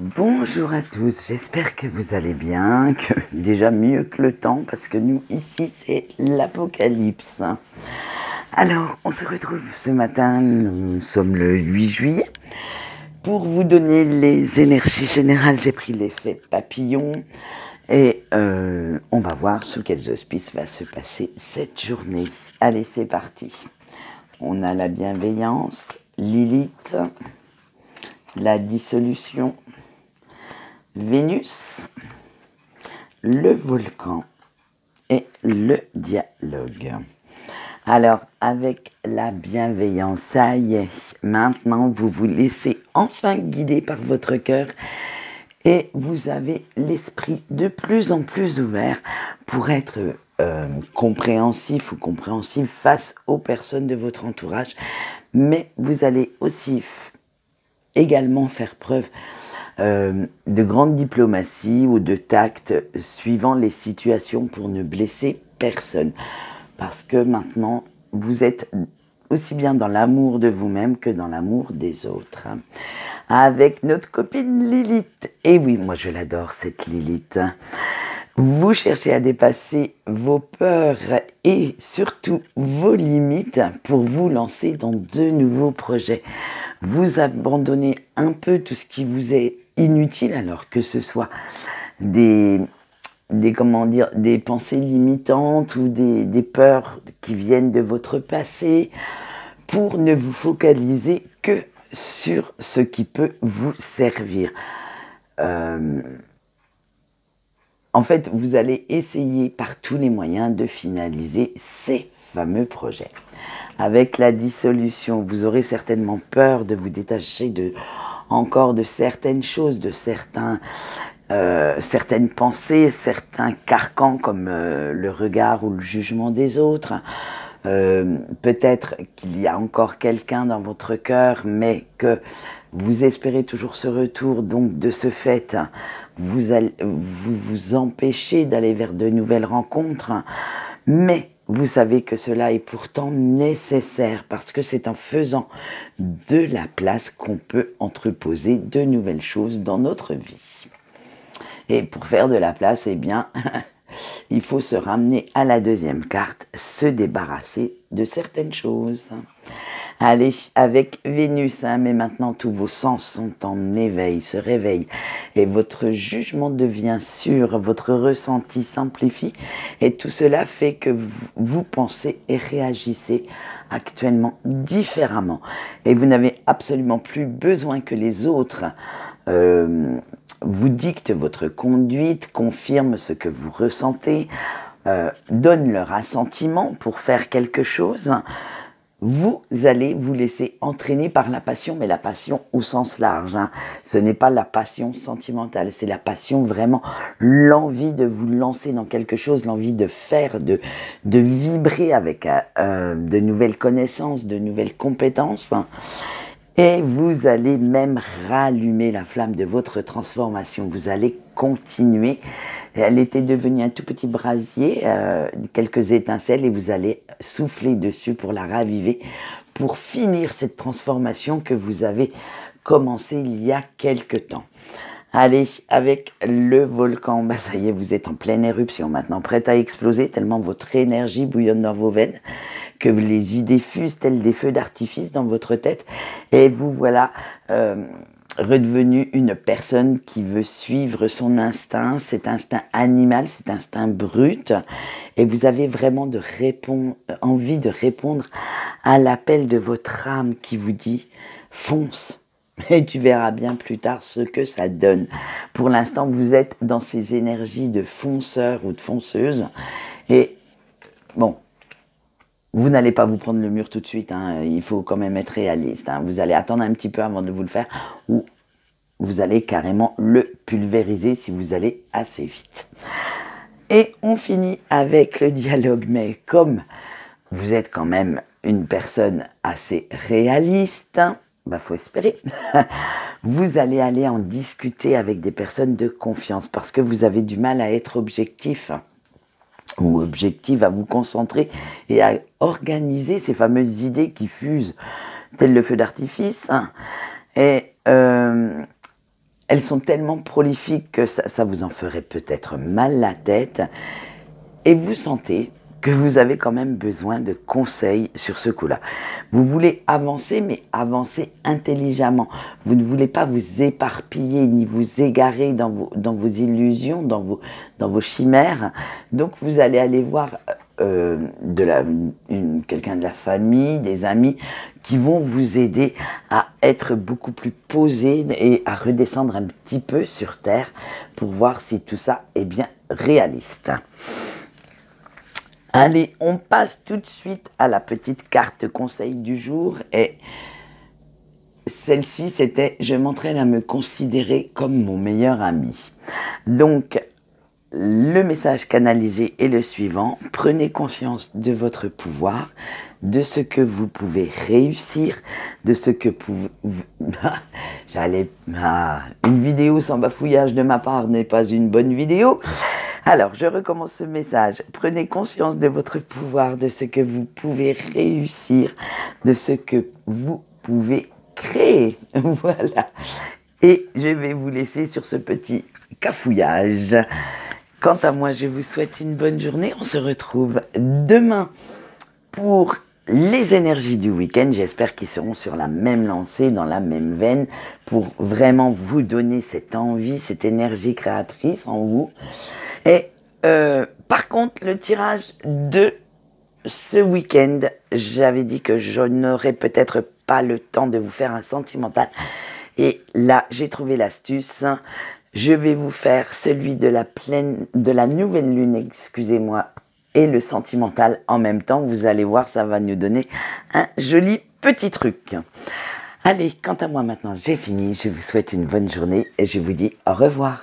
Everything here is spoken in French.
Bonjour à tous, j'espère que vous allez bien, que déjà mieux que le temps, parce que nous, ici, c'est l'apocalypse. Alors, on se retrouve ce matin, nous sommes le 8 juillet. Pour vous donner les énergies générales, j'ai pris l'effet papillon et on va voir sous quels auspices va se passer cette journée. Allez, c'est parti. On a la bienveillance, Lilith, la dissolution, Vénus, le volcan et le dialogue. Alors, avec la bienveillance, ça y est, maintenant vous vous laissez enfin guider par votre cœur et vous avez l'esprit de plus en plus ouvert pour être compréhensif ou compréhensive face aux personnes de votre entourage, mais vous allez aussi également faire preuve de grande diplomatie ou de tact suivant les situations pour ne blesser personne. Parce que maintenant, vous êtes aussi bien dans l'amour de vous-même que dans l'amour des autres. Avec notre copine Lilith. Et oui, moi je l'adore cette Lilith. Vous cherchez à dépasser vos peurs et surtout vos limites pour vous lancer dans de nouveaux projets. Vous abandonnez un peu tout ce qui vous est inutile, alors que ce soit des pensées limitantes ou des peurs qui viennent de votre passé, pour ne vous focaliser que sur ce qui peut vous servir. En fait, vous allez essayer par tous les moyens de finaliser ces fameux projets. Avec la dissolution, vous aurez certainement peur de vous détacher encore de certaines choses, de certaines pensées, certains carcans comme le regard ou le jugement des autres. Peut-être qu'il y a encore quelqu'un dans votre cœur, mais que vous espérez toujours ce retour, donc de ce fait, vous empêchez d'aller vers de nouvelles rencontres, mais vous savez que cela est pourtant nécessaire, parce que c'est en faisant de la place qu'on peut entreposer de nouvelles choses dans notre vie. Et pour faire de la place, eh bien, il faut se ramener à la deuxième carte, se débarrasser de certaines choses. Allez, avec Vénus, mais maintenant tous vos sens sont en éveil, se réveillent, et votre jugement devient sûr, votre ressenti s'amplifie, et tout cela fait que vous pensez et réagissez actuellement différemment. Et vous n'avez absolument plus besoin que les autres vous dictent votre conduite, confirment ce que vous ressentez, donnent leur assentiment pour faire quelque chose. Vous allez vous laisser entraîner par la passion, mais la passion au sens large. Ce n'est pas la passion sentimentale, c'est la passion vraiment, l'envie de vous lancer dans quelque chose, l'envie de faire, de vibrer avec de nouvelles connaissances, de nouvelles compétences. Et vous allez même rallumer la flamme de votre transformation. Vous allez continuer. Elle était devenue un tout petit brasier, quelques étincelles, et vous allez souffler dessus pour la raviver, pour finir cette transformation que vous avez commencée il y a quelque temps. Allez, avec le volcan, ça y est, vous êtes en pleine éruption maintenant, prête à exploser, tellement votre énergie bouillonne dans vos veines, que les idées fusent telles des feux d'artifice dans votre tête, et vous voilà redevenu une personne qui veut suivre son instinct, cet instinct animal, cet instinct brut, et vous avez vraiment envie de répondre à l'appel de votre âme qui vous dit « fonce ». Et tu verras bien plus tard ce que ça donne. Pour l'instant, vous êtes dans ces énergies de fonceur ou de fonceuse. Et bon, vous n'allez pas vous prendre le mur tout de suite. Il faut quand même être réaliste. Vous allez attendre un petit peu avant de vous le faire. Ou vous allez carrément le pulvériser si vous allez assez vite. Et on finit avec le dialogue. Mais comme vous êtes quand même une personne assez réaliste, faut espérer. Vous allez aller en discuter avec des personnes de confiance parce que vous avez du mal à être objectif ou objective, à vous concentrer et à organiser ces fameuses idées qui fusent tel le feu d'artifice. Et elles sont tellement prolifiques que ça vous en ferait peut-être mal la tête. Et vous sentez que vous avez quand même besoin de conseils sur ce coup-là. Vous voulez avancer, mais avancer intelligemment. Vous ne voulez pas vous éparpiller ni vous égarer dans vos illusions, dans vos chimères. Donc vous allez aller voir quelqu'un de la famille, des amis, qui vont vous aider à être beaucoup plus posé et à redescendre un petit peu sur terre pour voir si tout ça est bien réaliste. Allez, on passe tout de suite à la petite carte conseil du jour et celle-ci c'était « Je m'entraîne à me considérer comme mon meilleur ami ». Donc, le message canalisé est le suivant: prenez conscience de votre pouvoir, de ce que vous pouvez réussir, de ce que une vidéo sans bafouillage de ma part n'est pas une bonne vidéo. Alors, je recommence ce message. Prenez conscience de votre pouvoir, de ce que vous pouvez réussir, de ce que vous pouvez créer. Voilà. Et je vais vous laisser sur ce petit cafouillage. Quant à moi, je vous souhaite une bonne journée. On se retrouve demain pour les énergies du week-end. J'espère qu'ils seront sur la même lancée, dans la même veine, pour vraiment vous donner cette envie, cette énergie créatrice en vous. Et par contre, le tirage de ce week-end, j'avais dit que je n'aurais peut-être pas le temps de vous faire un sentimental. Et là, j'ai trouvé l'astuce. Je vais vous faire celui de la nouvelle lune, excusez-moi, et le sentimental en même temps. Vous allez voir, ça va nous donner un joli petit truc. Allez, quant à moi maintenant, j'ai fini. Je vous souhaite une bonne journée et je vous dis au revoir.